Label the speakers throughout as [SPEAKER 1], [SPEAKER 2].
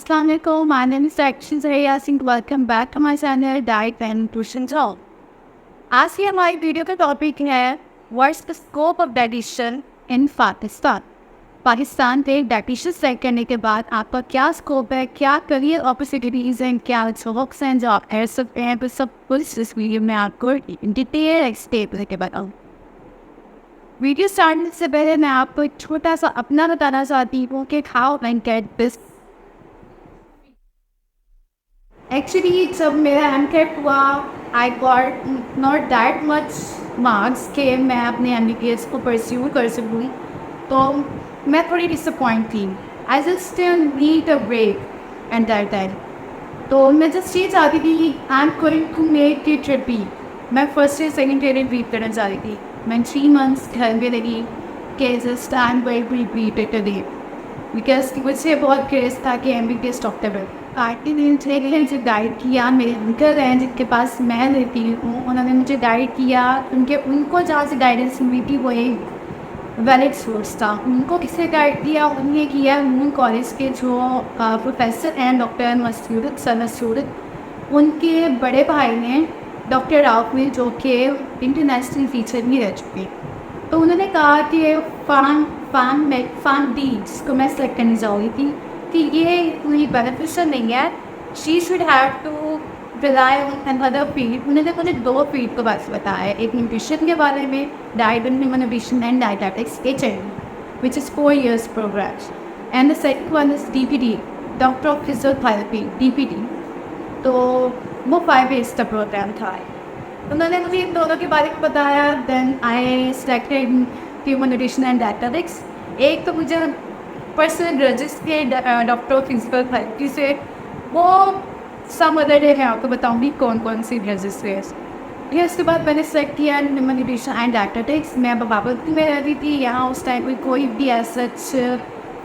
[SPEAKER 1] Assalamualaikum. My name is Akshin Yasin. Welcome back to my channel Diet and Nutrition Talk. आज की हमारी video का topic है what's the scope of dietitian in Pakistan. Pakistan पे एक dietitian select करने के बाद आपका क्या स्कोप है, क्या करियर अपॉर्चुनिटीज़ हैं, क्या जॉब्स हैं जो आप कर सकते हैं, तो सब कुछ इस वीडियो में आपको डिटेल एक्सप्लेन करके बताऊँ। वीडियो स्टार्ट करने से पहले मैं आपको एक छोटा सा अपना बताना चाहती हूँ कि how I get this. Actually जब मेरा एमकेट हुआ I got not that much marks कि मैं अपने एमबीबीएस को परस्यू कर सकूँ, तो मैं थोड़ी डिसअपॉइंट थी। I just still need a break and that time. तो मैं जस्ट ये चाहती थी कि I am going to make it repeat. मैं first year second year repeat करना चाह रही थी। मैं 3 मंथ्स घर में रही कि just I am going to repeat it again because मुझे बहुत क्रेज था कि एमबीबीएस डॉक्टर बन। पार्टी ने जो गाइड किया, मेरे अंकल हैं जिनके पास मैं रहती हूँ, उन्होंने मुझे गाइड किया। उनको जहाँ से गाइडेंस मिली थी वो एक वैलिड सोर्स था। उनको किसने गाइड किया? उन्होंने किया उन कॉलेज के जो प्रोफेसर हैं डॉक्टर मसूद सर मसूद, उनके बड़े भाई ने डॉक्टर राव में जो कि इंटरनेशनल टीचर भी रह चुके। तो उन्होंने कहा कि फान डी जिसको मैं सेलेक्ट करने जाऊँगी थी कि ये कोई बेनिफिशियल नहीं है, she should have to rely on other field. उन्होंने मुझे 2 फील्ड को बस बताया, एक न्यूट्रिशन के बारे में, diet and nutrition and dietetics HND which is 4 years programme, and the second one is DPT doctor of physiotherapy DPT। तो वो 5 years का प्रोग्राम था। उन्होंने मुझे इन दोनों के बारे में बताया। Then I selected human nutrition and dietetics. एक तो मुझे पर्सनल ग्रजेस के डॉक्टर ऑफ फिजिकल थेरेपी से, वो सम अदर डे है आपको बताऊंगी कौन कौन सी ग्रजेस थे। फिर उसके बाद मैंने सेलेक्ट किया ह्यूमन न्यूट्रिशन एंड डायटेटिक्स। मैं बाबरपुर में रहती थी। यहाँ उस टाइम कोई भी ऐसा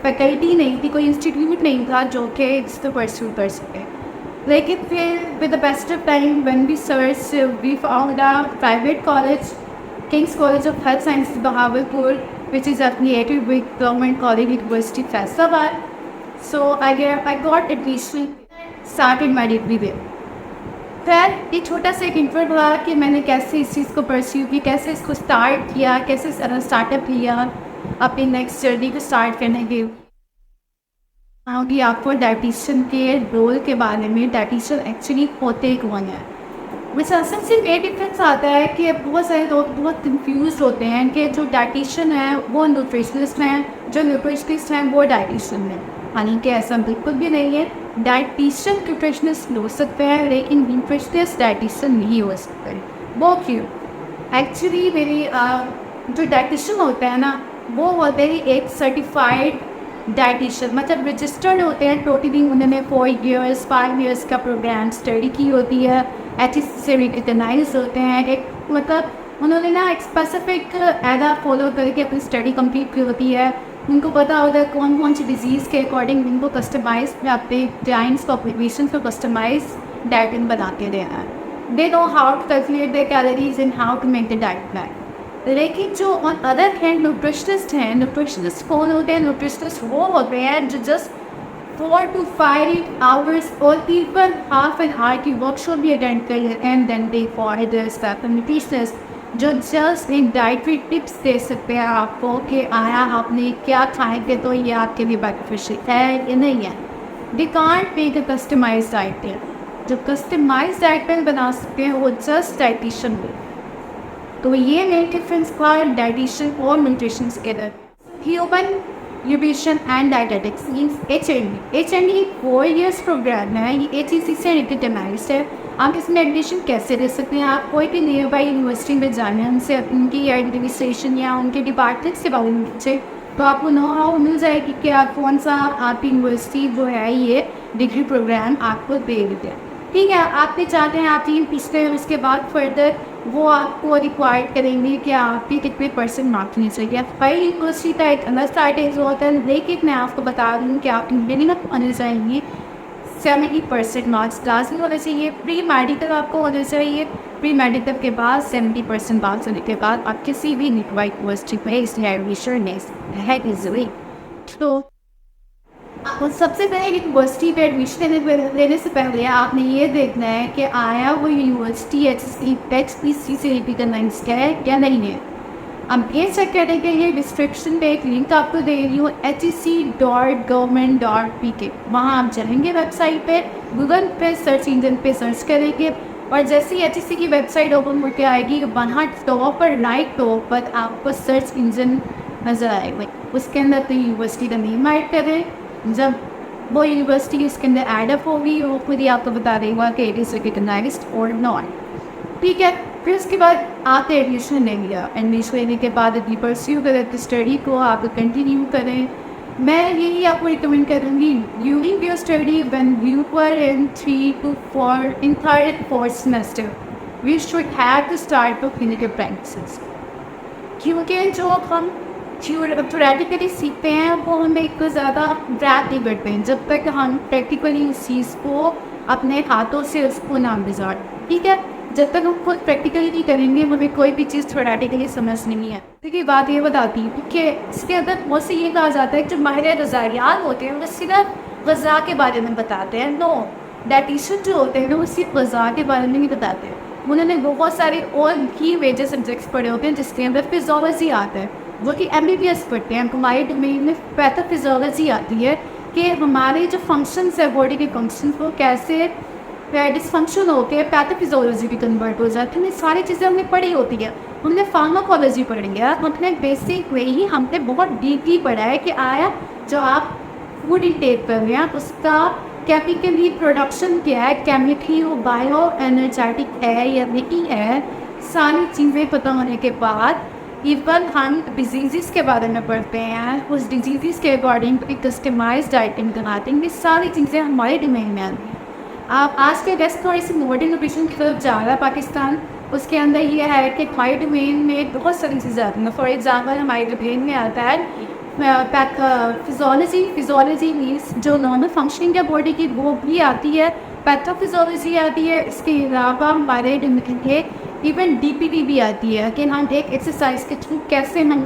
[SPEAKER 1] फैकल्टी नहीं थी, कोई इंस्टीट्यूट नहीं था जो कि इसको परस्यू कर सके। लेकिन फिर with the best of time when we search we found a private college, King's College of Health Science Bahawalpur, which is affiliated with Government College University Faisalabad. So I got admission, started my degree there. फिर ये छोटा सा एक interview हुआ कि मैंने कैसे इस चीज़ को परस्यू की, कैसे इसको स्टार्ट किया, कैसे स्टार्टअप किया अपनी नेक्स्ट जर्नी को स्टार्ट करने के। कि आपको डाइटिशियन के रोल के बारे में, डाइटिशियन एक्चुअली होते कौन है। विशासन से ये डिफरेंस आता है कि बहुत सारे लोग बहुत कंफ्यूज होते हैं कि जो डाइटिशियन है वो न्यूट्रिशनिस्ट हैं, जो न्यूट्रिशनिस्ट हैं वो डाइटिशियन हैं। हालांकि ऐसा बिल्कुल भी नहीं है। डाइटिशियन न्यूट्रिशनिस्ट हो सकते हैं लेकिन न्यूट्रिशनिस्ट डाइटिशियन नहीं हो सकते। वो क्यों? एक्चुअली मेरी जो डाइटिशियन होते हैं ना, वो होते हैं एक सर्टिफाइड डाइटिशियन, मतलब रजिस्टर्ड होते हैं। टोटली उन्होंने 4 years 5 years का प्रोग्राम स्टडी की होती है, से रिकगनाइज होते हैं। एक मतलब उन्होंने ना एक स्पेसिफिक एडा फॉलो करके अपनी स्टडी कंप्लीट की होती है। उनको पता होता है कौन कौन सी डिजीज़ के अकॉर्डिंग उनको कस्टमाइज अपने क्लाइंट्स पॉपुलेशन को कस्टमाइज डाइट बना के देना है। They know how to calculate the calories and how to make the diet plan. लेकिन जो ऑन अदर हैंड न्यूट्रिशनिस्ट हैं, न्यूट्रिशनिस्ट कौन होते हैं? न्यूट्रिशनिस्ट वो होते हैं जो जस्ट 4 to 5 hours और even half an hour की वर्कशॉप भी अटेंड कर लेते हैं। Then they for the staff nutritionist जो जस्ट एक डाइटरी टिप्स दे सकते हैं आपको कि आया आपने क्या खाएंगे तो ये आपके लिए बेनिफिशियल है या नहीं है। They can't make a customize diet plan. जो कस्टमाइज डाइट प्लान बना सकते हैं वो जस्ट डाइटिशियन हो। तो ये मेन डिफरेंस था डाइटिशियन और न्यूट्रिशन के अंदर। Human nutrition and dietetics means HND 4 years programme है। ये ACC से रिकगनाइज्ड है। आप इसमें एडमिशन कैसे ले सकते हैं? आप कोई भी नियर बाई यूनिवर्सिटी में जाना है, उनसे उनकी एडमिनिस्ट्रेशन या उनके डिपार्टमेंट्स के बारे में पूछे तो आपको नो हाउ मिल जाएगी कि आप कौन सा आपकी यूनिवर्सिटी जो है ये डिग्री प्रोग्राम आपको दे देते हैं। ठीक है, आपने चाहते हैं आप 3 पिछले, उसके बाद फर्दर वो आपको रिक्वायर्ड करेंगे कि आपके कितने % मार्क्स नहीं चाहिए। फाइल यूनिवर्सिटी का एक अलग स्टार्टेज होता है, लेकिन मैं आपको बता दूँ कि आप मिनिमम होने चाहिए 70% मार्क्स लाजमी होने चाहिए। प्री मेडिकल आपको होना चाहिए। प्री मेडिकल के बाद 70% मार्क्स होने के बाद आप किसी भी यूनिवर्सिटी में इसलिए एडमिशन है इजीली। तो आपको सबसे पहले यूनिवर्सिटी पे एडमिशन लेने से पहले आपने ये देखना है कि आया वो university H S C text P C से रिकगनाइज्ड है या नहीं है। अब ये चेक करने के लिए डिस्क्रिप्शन पे एक लिंक आपको दे रही हूँ hec.government.pk। वहाँ आप चलेंगे वेबसाइट पे, गूगल पे सर्च इंजन पे सर्च करेंगे और जैसे ही HEC की वेबसाइट ओपन होकर आएगी वहाँ टॉप पर राइट टॉप पर आपको सर्च इंजन नज़र आएगा। उसके अंदर तो यूनिवर्सिटी का नेम ऐड करें। जब वो यूनिवर्सिटी उसके अंदर एडअप होगी वो खुद ही आपको बता देगा कि इट इज़ रिकगनाइज्ड और नॉट। ठीक है, फिर उसके बाद आपने एडमिशन ले लिया। एडमिशन लेने के बाद अभी परस्यू करें स्टडी को आप कंटिन्यू करें। मैं यही आपको रिकमेंड करूँगी during your study when you were in 3 to 4 in 3rd and 4th semester we should have to start for clinical practices, क्योंकि जो हम थ्योरेटिकली सीखते हैं वो हमें एक ज़्यादा ग्रैप नहीं करते हैं जब तक हम प्रैक्टिकली उस चीज़ को अपने हाथों से उसको ना गुजार। ठीक है, जब तक हम खुद प्रैक्टिकली नहीं करेंगे हमें कोई भी चीज़ थ्योरेटिकली समझ नहीं है। देखिए बात ये बताती है कि इसके अंदर बहुत से ये कहा जाता है कि जो माहिर ग़ज़ायात होते हैं वो सिर्फ ग़ज़ा के बारे में बताते हैं। नो, डाइटिशियन जो होते हैं वो सिर्फ ग़ज़ा के बारे में नहीं बताते हैं। उन्होंने बहुत सारे और भी मेजर सब्जेक्ट्स पढ़े होते हैं जिसके अंदर फिज़ोलॉजी आता है, वो कि MBBS पढ़ते हैं। हमारे डोमेन में पैथोफिज़ोलॉजी आती है कि हमारे जो फंक्शंस है बॉडी के फंक्शंस वो कैसे डिसफंक्शन होते हैं पैथोफिज़ोलॉजी भी कन्वर्ट हो जाती है। ये सारी चीज़ें हमने पढ़ी होती है। हमने फार्माकोलॉजी पढ़ी है, हमने बेसिक वे ही हमने बहुत डीपली पढ़ा है कि आया जो आप फूड इंटेक कर रहे हैं उसका केमिकली प्रोडक्शन क्या है, केमिकली वो बायो एनर्जेटिक है या नहीं है। सारी चीज़ें पता होने के बाद इवन हम डिजीज़ के बारे में पढ़ते हैं, उस डिजीज़ के अकॉर्डिंग एक कस्टमाइज डाइटिंग बनाते हैं। ये सारी चीज़ें हमारे डोमेन में आती हैं। आप आज के डेस्क थोड़ी सी मॉडर्न न्यूट्रिशन की तरफ जा रहा है पाकिस्तान, उसके अंदर ये है कि हमारे डोमेन में बहुत सारी चीज़ें आती हैं। फॉर एग्ज़ाम्पल हमारे डोमेन में आता है फिज़ोलॉजी मीन्स जो नॉर्मल फंक्शनिंग है बॉडी की वो भी आती है, पैथोफिज़ोलॉजी आती है। इसके अलावा हमारे इवन DPT भी आती है कि हम एक एक्सरसाइज के थ्रू कैसे हम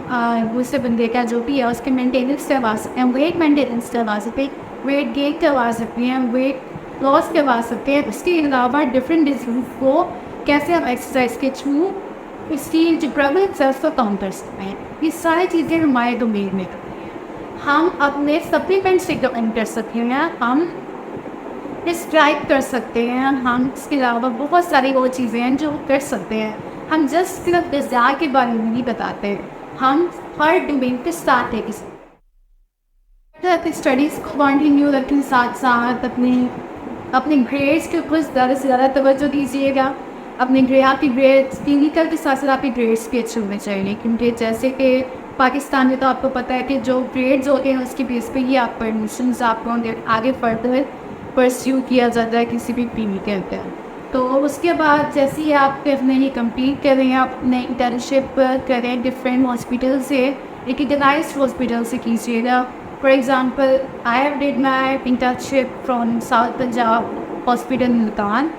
[SPEAKER 1] दूसरे बंदे का जो भी है उसके मेंटेनेंस करवा सकते हैं, वेट मेंटेनेंस करवा सकते हैं, वेट गेन करवा सकते हैं, वेट लॉस करवा सकते हैं। इसके अलावा डिफरेंट डिजीज को कैसे हम एक्सरसाइज के थ्रू इसकी जो प्रेवलेंस है उसको कम कर सकते हैं। ये सारी चीज़ें हमारे डोमेन में हम अपने सप्लीमेंट्स रिकमेंड कर सकते हैं, हम डिस्क्राइब कर सकते हैं, हम इसके अलावा बहुत सारी वो चीज़ें हैं जो कर सकते हैं। हम जस्ट सिर्फ ग़िज़ा के बारे में नहीं बताते, हम हर डोमेन पे साथ है किसी स्टडीज़ को कंटिन्यू रखें, साथ साथ अपने ग्रेड्स के ऊपर ज़्यादा से ज़्यादा तवज्जो दीजिएगा। अपने आपकी ग्रेड्स क्लिनिकल के साथ साथ आपके ग्रेड्स भी अच्छे होने चाहिए, क्योंकि जैसे कि पाकिस्तान में तो आपको पता है कि जो ग्रेड्स होते हैं उसके बेस पे ही आप एडमिशन्स आपको आगे फर्दर परस्यू किया जाता है किसी भी PV के अंदर। तो उसके बाद जैसे ही आप अपने ही कंप्लीट करें, आप अपने इंटर्नशिप करें डिफरेंट हॉस्पिटल से, रिकगनाइज्ड हॉस्पिटल से कीजिएगा। For example I have did my internship from south Punjab hospital Multan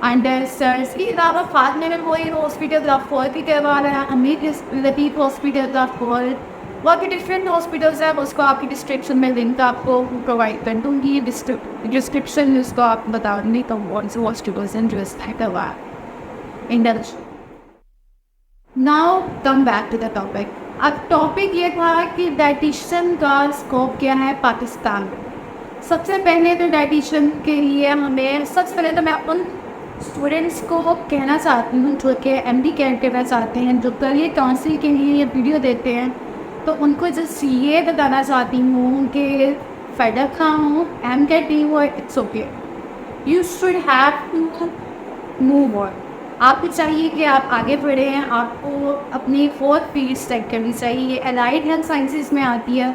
[SPEAKER 1] and sir इसके अलावा फातमे में वही हॉस्पिटल राफोल की करवा रहा है, अमीर लतीफ़ हॉस्पिटल राफोल, बाकी डिफरेंट हॉस्पिटल्स हैं उसको आपकी डिस्क्रिप्शन में लिंक आपको प्रोवाइड कर दूँगी। डिस्क्रिप्शन में उसको आप बता दूँगी तो हॉस्पिटल्स एंड जस्ट करवा internship. Now come back to the topic. अब टॉपिक ये था कि डाइटिशियन का स्कोप क्या है पाकिस्तान में। सबसे पहले तो डाइटिशियन के लिए हमें सबसे पहले तो मैं उन स्टूडेंट्स को कहना चाहती हूँ जो कि MD कैड करना चाहते हैं, जो करियर काउंसिल के लिए ये वीडियो देते हैं, तो उनको जस्ट ये बताना चाहती हूँ कि फ़ायदा खा हूँ MCAT नहीं हुआ, it's okay, you should have to move on. आपको चाहिए कि आप आगे बढ़े हैं, आपको अपनी 4th फील्ड सेलेक्ट करनी चाहिए। ये अलाइड हेल्थ साइंसेज में आती है,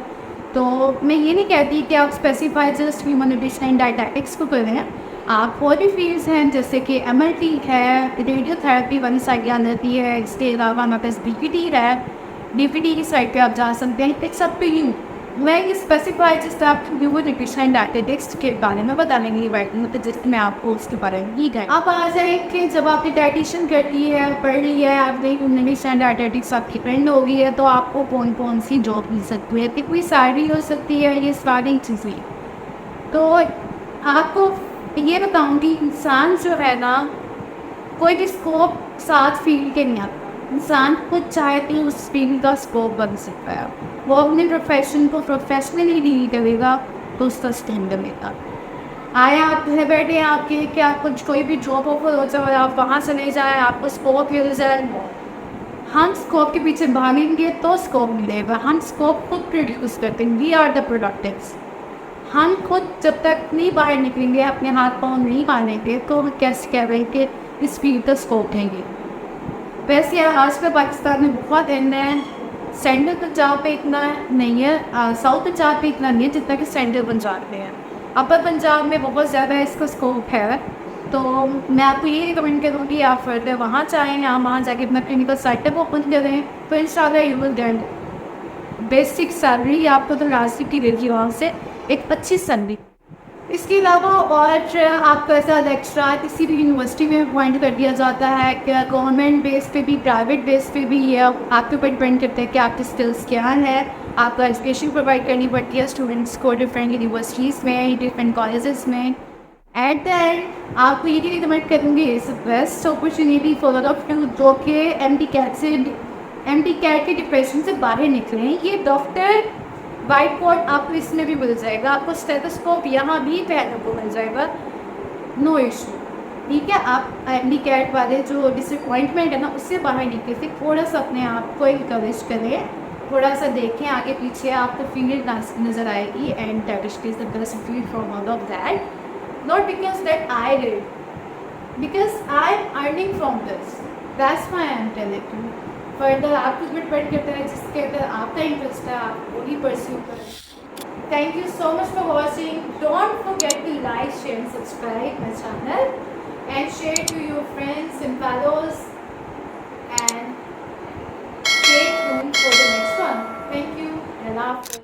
[SPEAKER 1] तो मैं ये नहीं कहती कि आप specify just human nutrition and dietetics को करें। आप और भी फील्ड्स हैं जैसे कि MLT है, रेडियोथेरेपी वाली साइड आ जाती है, इसके अलावा हमारे पास DPT है, DPT की साइड पे आप जा सकते हैं। It's up to you. मैं ये स्पेसिफाई जस्ट आप ह्यूमन न्यूट्रिशन एंड डायटेटिक्स के बारे में बताने की बात मतलब जिसमें आपको उसके बारे में ही गए। आप आ जाए कि जब आपने डाइटिशियन कर ली है, पढ़ ली है, आपने ह्यूमन न्यूट्रिशन एंड डायटेटिक्स आपकी ट्रेंड हो गई है, तो आपको कौन कौन सी जॉब मिल सकती है, कितनी सैलरी हो सकती है, ये सारी चीज़ें तो आपको ये बताऊँगी, इंसान जो है ना, कोई भी स्कोप 7 फील्ड के नहीं आता। इंसान खुद चाहे तो उस फील्ड का स्कोप बन सकता है। वो अपने प्रोफेशन को प्रोफेशनली डील करेगा तो उसका स्टैंडर्ड मिलेगा। आए आप घर बैठे आपके क्या कुछ कोई भी जॉब ऑफर हो जाए, आप वहाँ चले जाएँ, आपको स्कोप मिल जाए, हम स्कोप के पीछे भागेंगे तो स्कोप मिलेगा। हम स्कोप खुद प्रोड्यूस करते हैं, वी आर द प्रोडक्टिव्स। हम खुद जब तक नहीं बाहर निकलेंगे, अपने हाथ पाँव नहीं मारेंगे, तो हम कैसे कह रहे हैं कि इस फील्ड का स्कोप है। वैसे यार आज का पाकिस्तान में बहुत एंड है। सेंट्रल पंजाब पे इतना नहीं है, साउथ पंजाब पे इतना नहीं है जितना कि सेंट्रल पंजाब में है। अपर पंजाब में बहुत ज़्यादा इसका स्कोप है। तो मैं आपको ये रिकमेंड करूँगी आप फर्दर वहाँ जाएँ, या वहाँ जाके अपना क्लिनिकल सेटअप ओपन करें, तो इंशाल्लाह you will get basic salary आपको तो लास्ट की देगी वहाँ से एक अच्छी सैलरी। इसके अलावा और आपको ऐसा एक्स्ट्रा किसी भी यूनिवर्सिटी में अपॉइंट कर दिया जाता है, क्या गवर्नमेंट बेस पे भी प्राइवेट बेस पे भी, ये आपके ऊपर डिपेंड करता है कि आपकी स्किल्स क्या है। आपको एजुकेशन प्रोवाइड करनी पड़ती है स्टूडेंट्स को डिफरेंट यूनिवर्सिटीज़ में, डिफरेंट कॉलेजेस में। एट द एंड आपको ये भी रिकमेंड करूँगी, इस best opportunity for of you जो कि एम टी कैट के डिप्रेशन से बाहर निकलें। ये डॉक्टर वाइट बोर्ड आपको इसमें भी मिल जाएगा, आपको स्टेथोस्कोप यहाँ भी पहनने को मिल जाएगा, नो इशू। ठीक है, आप एम-डी-कैट वाले जो डिसअपॉइंटमेंट है ना उससे बाहर निकले, फिर थोड़ा सा अपने आप को इंकरेज करें, थोड़ा सा देखें आगे पीछे, आपको फील्ड नज़र आएगी। And that is the best field from all of that, not because that I did, because I am earning from this, that's why I am telling you. Further आपको डिपेंड करता है जिसके अंदर आपका इंटरेस्ट है, आप वही परस्यू करें। Thank you so much for watching. Don't forget to like, share and subscribe my channel and share to your friends and fellows, and stay tuned for the next one. Thank you and Allah Hafiz.